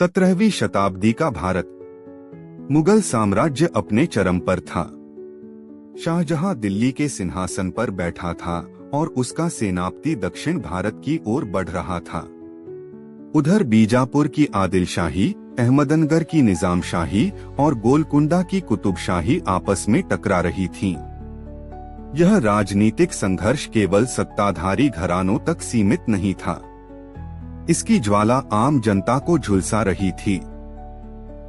17वीं शताब्दी का भारत। मुगल साम्राज्य अपने चरम पर था। शाहजहां दिल्ली के सिंहासन पर बैठा था और उसका सेनापति दक्षिण भारत की ओर बढ़ रहा था। उधर बीजापुर की आदिलशाही, अहमदनगर की निजामशाही और गोलकुंडा की कुतुबशाही आपस में टकरा रही थीं। यह राजनीतिक संघर्ष केवल सत्ताधारी घरानों तक सीमित नहीं था। इसकी ज्वाला आम जनता को झुलसा रही थी।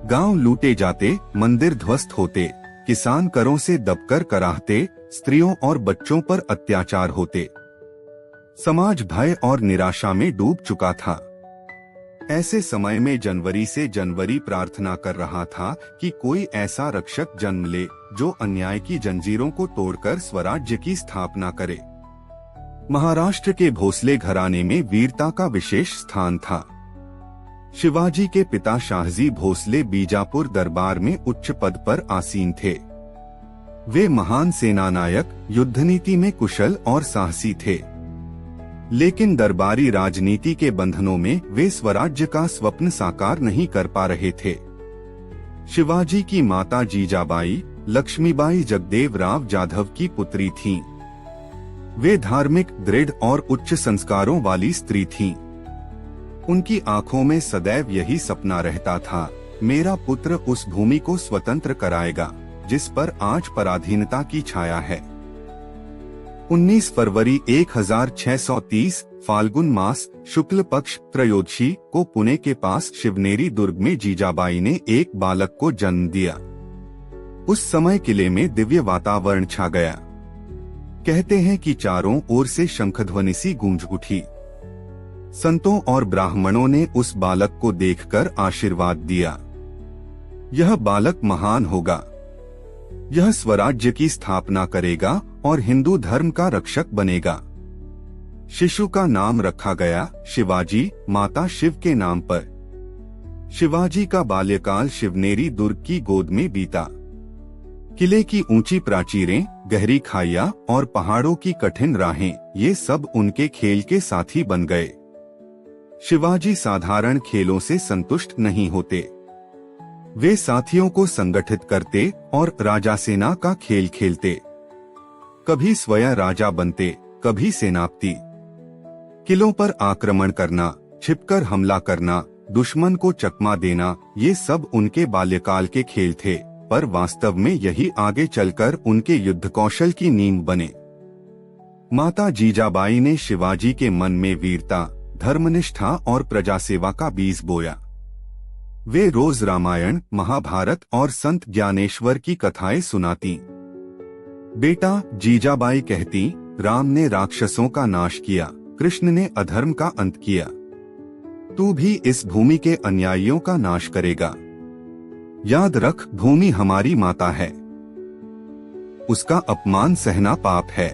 गांव लूटे जाते, मंदिर ध्वस्त होते, किसान करों से दबकर कराहते, स्त्रियों और बच्चों पर अत्याचार होते। समाज भय और निराशा में डूब चुका था। ऐसे समय में जनवरी से जनवरी प्रार्थना कर रहा था कि कोई ऐसा रक्षक जन्म ले जो अन्याय की जंजीरों को तोड़कर स्वराज्य की स्थापना करे। महाराष्ट्र के भोसले घराने में वीरता का विशेष स्थान था। शिवाजी के पिता शाहजी भोसले बीजापुर दरबार में उच्च पद पर आसीन थे। वे महान सेनानायक, युद्धनीति में कुशल और साहसी थे। लेकिन दरबारी राजनीति के बंधनों में वे स्वराज्य का स्वप्न साकार नहीं कर पा रहे थे। शिवाजी की माता जीजाबाई लक्ष्मीबाई जगदेवराव जाधव की पुत्री थीं। वे धार्मिक, दृढ़ और उच्च संस्कारों वाली स्त्री थीं। उनकी आंखों में सदैव यही सपना रहता था, मेरा पुत्र उस भूमि को स्वतंत्र कराएगा जिस पर आज पराधीनता की छाया है। 19 फरवरी 1630 फाल्गुन मास शुक्ल पक्ष त्रयोदशी को पुणे के पास शिवनेरी दुर्ग में जीजाबाई ने एक बालक को जन्म दिया। उस समय किले में दिव्य वातावरण छा गया। कहते हैं कि चारों ओर से शंखध्वनि सी गूंज उठी। संतों और ब्राह्मणों ने उस बालक को देखकर आशीर्वाद दिया। यह बालक महान होगा, यह स्वराज्य की स्थापना करेगा और हिंदू धर्म का रक्षक बनेगा। शिशु का नाम रखा गया शिवाजी, माता शिव के नाम पर। शिवाजी का बाल्यकाल शिवनेरी दुर्ग की गोद में बीता। किले की ऊंची प्राचीरें, गहरी खाइयां और पहाड़ों की कठिन राहें, ये सब उनके खेल के साथी बन गए। शिवाजी साधारण खेलों से संतुष्ट नहीं होते। वे साथियों को संगठित करते और राजा सेना का खेल खेलते। कभी स्वयं राजा बनते, कभी सेनापति। किलों पर आक्रमण करना, छिपकर हमला करना, दुश्मन को चकमा देना, ये सब उनके बाल्यकाल के खेल थे, पर वास्तव में यही आगे चलकर उनके युद्ध कौशल की नींव बने। माता जीजाबाई ने शिवाजी के मन में वीरता, धर्मनिष्ठा और प्रजा सेवा का बीज बोया। वे रोज रामायण, महाभारत और संत ज्ञानेश्वर की कथाएं सुनाती। बेटा, जीजाबाई कहती, राम ने राक्षसों का नाश किया, कृष्ण ने अधर्म का अंत किया। तू भी इस भूमि के अन्यायियों का नाश करेगा। याद रख, भूमि हमारी माता है, उसका अपमान सहना पाप है।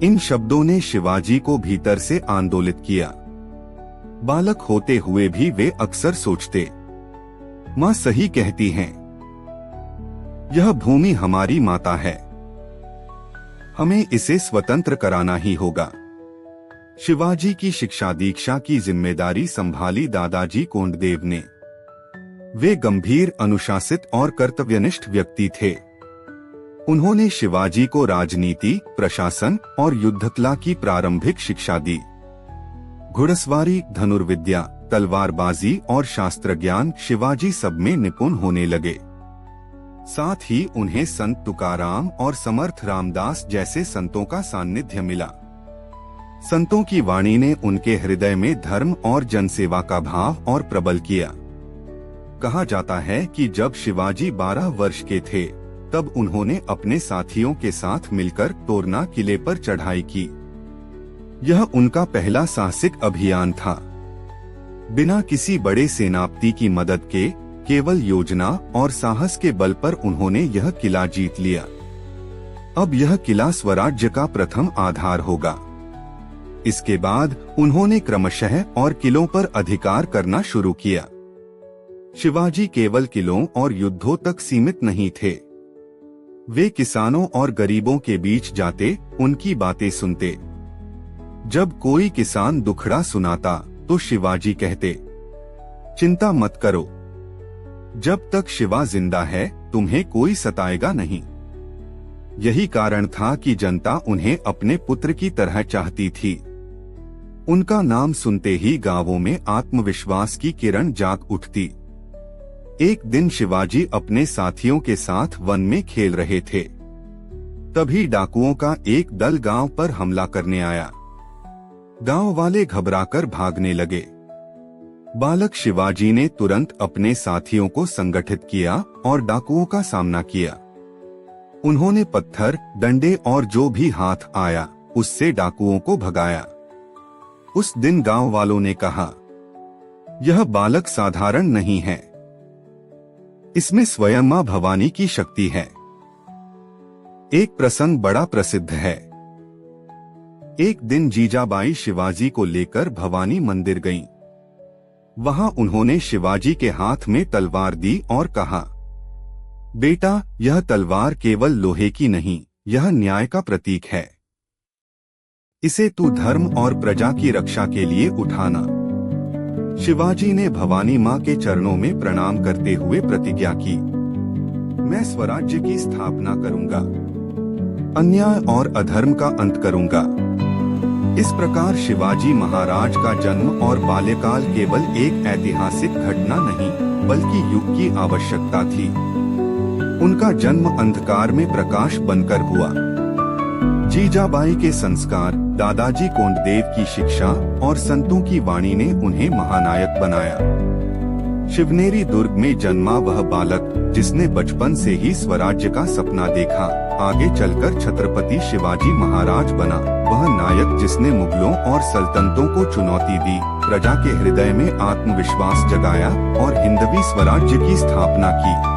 इन शब्दों ने शिवाजी को भीतर से आंदोलित किया। बालक होते हुए भी वे अक्सर सोचते, माँ सही कहती हैं, यह भूमि हमारी माता है, हमें इसे स्वतंत्र कराना ही होगा। शिवाजी की शिक्षा दीक्षा की जिम्मेदारी संभाली दादाजी कोंडदेव ने। वे गंभीर, अनुशासित और कर्तव्यनिष्ठ व्यक्ति थे। उन्होंने शिवाजी को राजनीति, प्रशासन और युद्धकला की प्रारंभिक शिक्षा दी। घुड़सवारी, धनुर्विद्या, तलवारबाजी और शास्त्र ज्ञान शिवाजी सब में निपुण होने लगे। साथ ही उन्हें संत तुकाराम और समर्थ रामदास जैसे संतों का सानिध्य मिला। संतों की वाणी ने उनके हृदय में धर्म और जनसेवा का भाव और प्रबल किया। कहा जाता है कि जब शिवाजी 12 वर्ष के थे तब उन्होंने अपने साथियों के साथ मिलकर तोरना किले पर चढ़ाई की। यह उनका पहला साहसिक अभियान था। बिना किसी बड़े सेनापति की मदद के, केवल योजना और साहस के बल पर उन्होंने यह किला जीत लिया। अब यह किला स्वराज्य का प्रथम आधार होगा। इसके बाद उन्होंने क्रमशः और किलों पर अधिकार करना शुरू किया। शिवाजी केवल किलों और युद्धों तक सीमित नहीं थे। वे किसानों और गरीबों के बीच जाते, उनकी बातें सुनते। जब कोई किसान दुखड़ा सुनाता तो शिवाजी कहते, चिंता मत करो, जब तक शिवा जिंदा है तुम्हें कोई सताएगा नहीं। यही कारण था कि जनता उन्हें अपने पुत्र की तरह चाहती थी। उनका नाम सुनते ही गांवों में आत्मविश्वास की किरण जाग उठती। एक दिन शिवाजी अपने साथियों के साथ वन में खेल रहे थे। तभी डाकुओं का एक दल गांव पर हमला करने आया। गांव वाले घबराकर भागने लगे। बालक शिवाजी ने तुरंत अपने साथियों को संगठित किया और डाकुओं का सामना किया। उन्होंने पत्थर, डंडे और जो भी हाथ आया उससे डाकुओं को भगाया। उस दिन गांव वालों ने कहा, यह बालक साधारण नहीं है, इसमें स्वयं मां भवानी की शक्ति है। एक प्रसंग बड़ा प्रसिद्ध है। एक दिन जीजाबाई शिवाजी को लेकर भवानी मंदिर गईं। वहां उन्होंने शिवाजी के हाथ में तलवार दी और कहा, बेटा, यह तलवार केवल लोहे की नहीं, यह न्याय का प्रतीक है। इसे तू धर्म और प्रजा की रक्षा के लिए उठाना। शिवाजी ने भवानी मां के चरणों में प्रणाम करते हुए प्रतिज्ञा की, मैं स्वराज्य की स्थापना करूंगा, अन्याय और अधर्म का अंत करूंगा। इस प्रकार शिवाजी महाराज का जन्म और बाल्यकाल केवल एक ऐतिहासिक घटना नहीं, बल्कि युग की आवश्यकता थी। उनका जन्म अंधकार में प्रकाश बनकर हुआ। जीजाबाई के संस्कार, दादाजी कोंडदेव की शिक्षा और संतों की वाणी ने उन्हें महानायक बनाया। शिवनेरी दुर्ग में जन्मा वह बालक, जिसने बचपन से ही स्वराज्य का सपना देखा, आगे चलकर छत्रपति शिवाजी महाराज बना। वह नायक जिसने मुगलों और सल्तनतों को चुनौती दी, प्रजा के हृदय में आत्मविश्वास जगाया और हिंदवी स्वराज्य की स्थापना की।